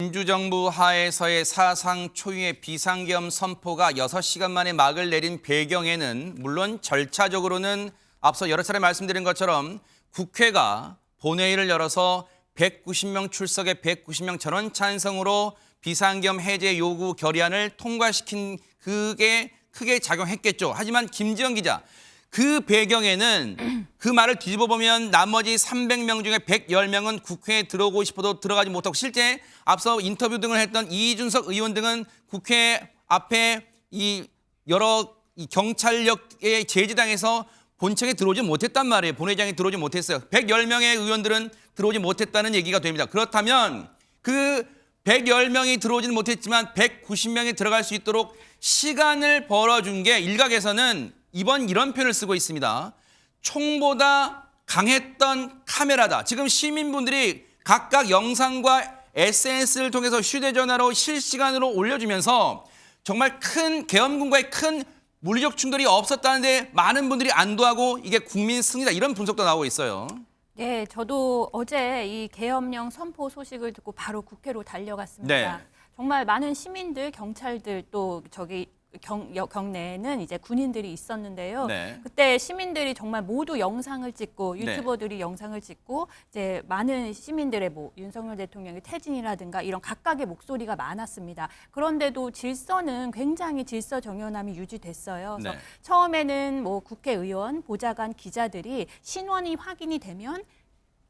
민주정부 하에서의 사상 초유의 비상계엄 선포가 6시간 만에 막을 내린 배경에는 물론 절차적으로는 앞서 여러 차례 말씀드린 것처럼 국회가 본회의를 열어서 190명 출석에 190명 전원 찬성으로 비상계엄 해제 요구 결의안을 통과시킨 그게 크게 작용했겠죠. 하지만 김지영 기자, 그 배경에는 그 말을 뒤집어 보면 나머지 300명 중에 110명은 국회에 들어오고 싶어도 들어가지 못하고 실제 앞서 인터뷰 등을 했던 이준석 의원 등은 국회 앞에 여러 경찰력에 제지당해서 본청에 들어오지 못했단 말이에요. 본회의장에 들어오지 못했어요. 110명의 의원들은 들어오지 못했다는 얘기가 됩니다. 그렇다면 그 110명이 들어오지는 못했지만 190명이 들어갈 수 있도록 시간을 벌어준 게 일각에서는 이번 이런 표현을 쓰고 있습니다. 총보다 강했던 카메라다. 지금 시민분들이 각각 영상과 SNS를 통해서 휴대전화로 실시간으로 올려주면서 정말 큰 계엄군과의 큰 물리적 충돌이 없었다는데 많은 분들이 안도하고 이게 국민 승리다 이런 분석도 나오고 있어요. 네, 저도 어제 이 계엄령 선포 소식을 듣고 바로 국회로 달려갔습니다. 네. 정말 많은 시민들, 경찰들 또 경내에는 이제 군인들이 있었는데요. 네. 그때 시민들이 정말 모두 영상을 찍고 네. 유튜버들이 영상을 찍고 이제 많은 시민들의 윤석열 대통령의 퇴진이라든가 이런 각각의 목소리가 많았습니다. 그런데도 질서는 굉장히 질서 정연함이 유지됐어요. 그래서 네. 처음에는 국회의원, 보좌관, 기자들이 신원이 확인이 되면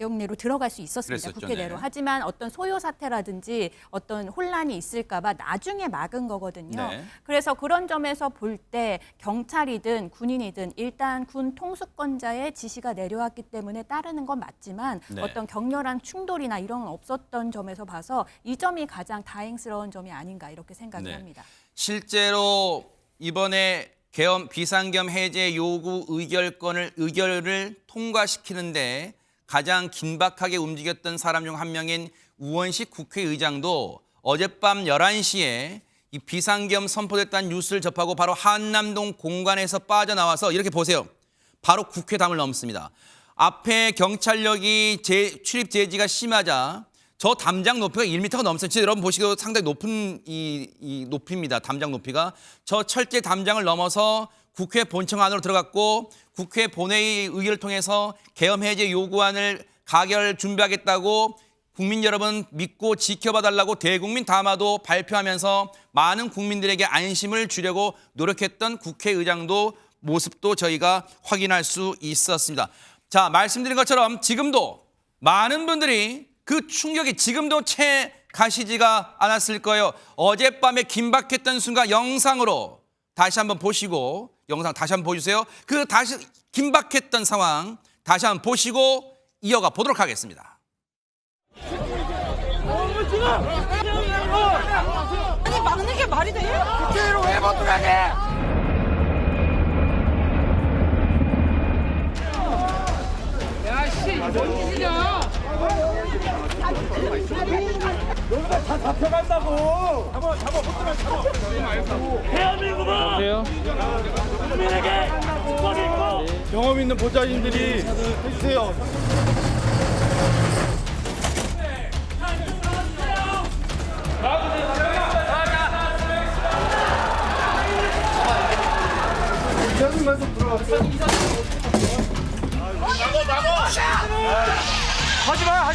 영내로 들어갈 수 있었습니다. 그랬었죠, 국회 내로. 네. 하지만 어떤 소요 사태라든지 어떤 혼란이 있을까 봐 나중에 막은 거거든요. 네. 그래서 그런 점에서 볼 때 경찰이든 군인이든 일단 군 통수권자의 지시가 내려왔기 때문에 따르는 건 맞지만 네. 어떤 격렬한 충돌이나 이런 건 없었던 점에서 봐서 이 점이 가장 다행스러운 점이 아닌가 이렇게 생각을 네. 합니다. 실제로 이번에 비상계엄 해제 요구 의결을 통과시키는데 가장 긴박하게 움직였던 사람 중 한 명인 우원식 국회의장도 어젯밤 11시에 이 비상계엄 선포됐다는 뉴스를 접하고 바로 한남동 공간에서 빠져나와서 이렇게 보세요. 바로 국회담을 넘습니다. 앞에 경찰력이 출입 제지가 심하자 저 담장 높이가 1m가 넘어요. 여러분 보시고 상당히 높은 이 높이입니다. 담장 높이가. 저 철제 담장을 넘어서 국회 본청 안으로 들어갔고 국회 본회의 의결을 통해서 계엄 해제 요구안을 가결 준비하겠다고 국민 여러분 믿고 지켜봐 달라고 대국민 담화도 발표하면서 많은 국민들에게 안심을 주려고 노력했던 국회의장도 모습도 저희가 확인할 수 있었습니다. 자, 말씀드린 것처럼 지금도 많은 분들이 그 충격이 지금도 채 가시지가 않았을 거예요. 어젯밤에 긴박했던 순간 영상으로 다시 한번 보시고 영상 다시 한번 보여주세요. 그 다시 긴박했던 상황 다시 한번 보시고 이어가 보도록 하겠습니다. 아니 막는 게 말이 돼? 국회로 왜 못 들어가게? 야씨, 뭔 짓이냐? 너희가 다 잡혀간다고. 잡아. 대한민국은 국민에게 축복이 있고 경험 있는 보좌진들이 해주세요. 이사님만 들어왔어요. 하지마.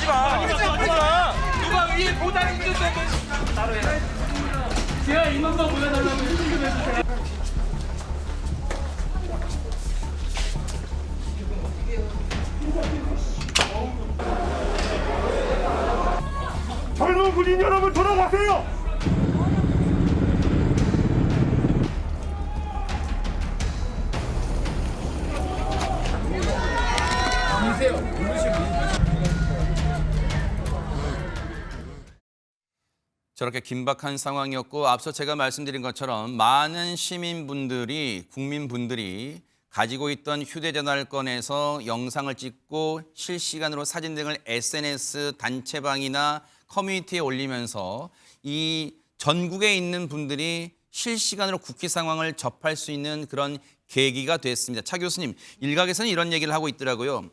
누가 위에 보다는 있는데 따로 해. 제가 이만만 보여달라고 힘들게 해주세요. 젊은 군인 여러분 돌아가세요. 저렇게 긴박한 상황이었고 앞서 제가 말씀드린 것처럼 많은 시민분들이 국민분들이 가지고 있던 휴대전화를 꺼내서 영상을 찍고 실시간으로 사진 등을 SNS 단체방이나 커뮤니티에 올리면서 이 전국에 있는 분들이 실시간으로 국회 상황을 접할 수 있는 그런 계기가 됐습니다. 차 교수님, 일각에서는 이런 얘기를 하고 있더라고요.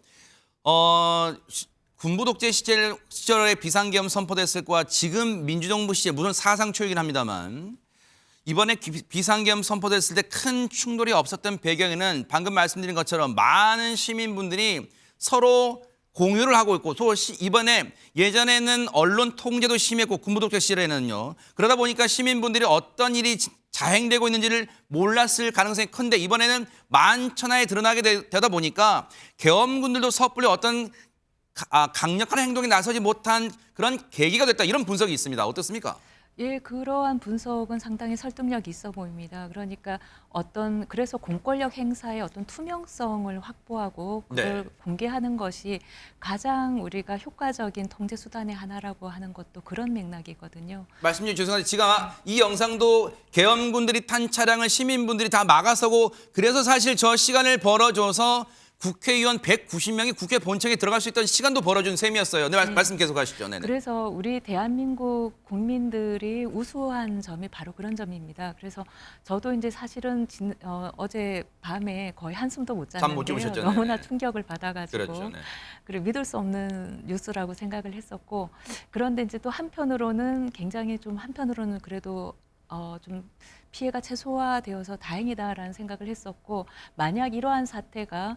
군부 독재 시절에 비상계엄 선포됐을 거와 지금 민주정부 시절 물론 사상 초이긴 합니다만 이번에 비상계엄 선포됐을 때 큰 충돌이 없었던 배경에는 방금 말씀드린 것처럼 많은 시민분들이 서로 공유를 하고 있고 또 이번에 예전에는 언론 통제도 심했고 군부 독재 시절에는요. 그러다 보니까 시민분들이 어떤 일이 자행되고 있는지를 몰랐을 가능성이 큰데 이번에는 만천하에 드러나게 되다 보니까 계엄군들도 섣불리 어떤 강력한 행동에 나서지 못한 그런 계기가 됐다. 이런 분석이 있습니다. 어떻습니까? 예, 그러한 분석은 상당히 설득력이 있어 보입니다. 그러니까 그래서 공권력 행사의 어떤 투명성을 확보하고 그걸 네. 공개하는 것이 가장 우리가 효과적인 통제 수단의 하나라고 하는 것도 그런 맥락이거든요. 말씀 좀 죄송한데 제가 이 영상도 계엄군들이 탄 차량을 시민분들이 다 막아서고 그래서 사실 저 시간을 벌어줘서 국회의원 190명이 국회 본청에 들어갈 수 있던 시간도 벌어준 셈이었어요. 네, 말씀 계속하시죠. 네네. 그래서 우리 대한민국 국민들이 우수한 점이 바로 그런 점입니다. 그래서 저도 이제 사실은 어제 밤에 거의 한숨도 못 잠못 잤는데요. 주무셨죠? 너무나 네네. 충격을 받아가지고 그렇죠. 네. 그리고 믿을 수 없는 뉴스라고 생각을 했었고 그런데 이제 또 한편으로는 그래도 좀 피해가 최소화되어서 다행이다라는 생각을 했었고 만약 이러한 사태가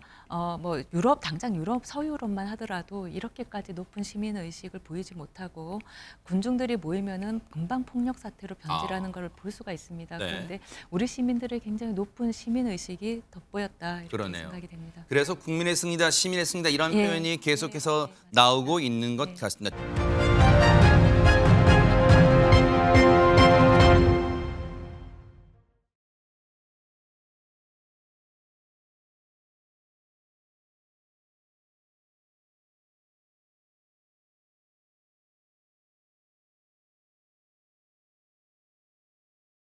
당장 서유럽만 하더라도 이렇게까지 높은 시민 의식을 보이지 못하고 군중들이 모이면은 금방 폭력 사태로 변질하는 걸 볼 수가 있습니다. 네. 그런데 우리 시민들의 굉장히 높은 시민 의식이 돋보였다 이렇게 그러네요. 생각이 됩니다. 그래서 국민의 승리다, 시민의 승리다 이런 예. 표현이 계속해서 네, 맞습니다. 나오고 있는 것 네. 같습니다.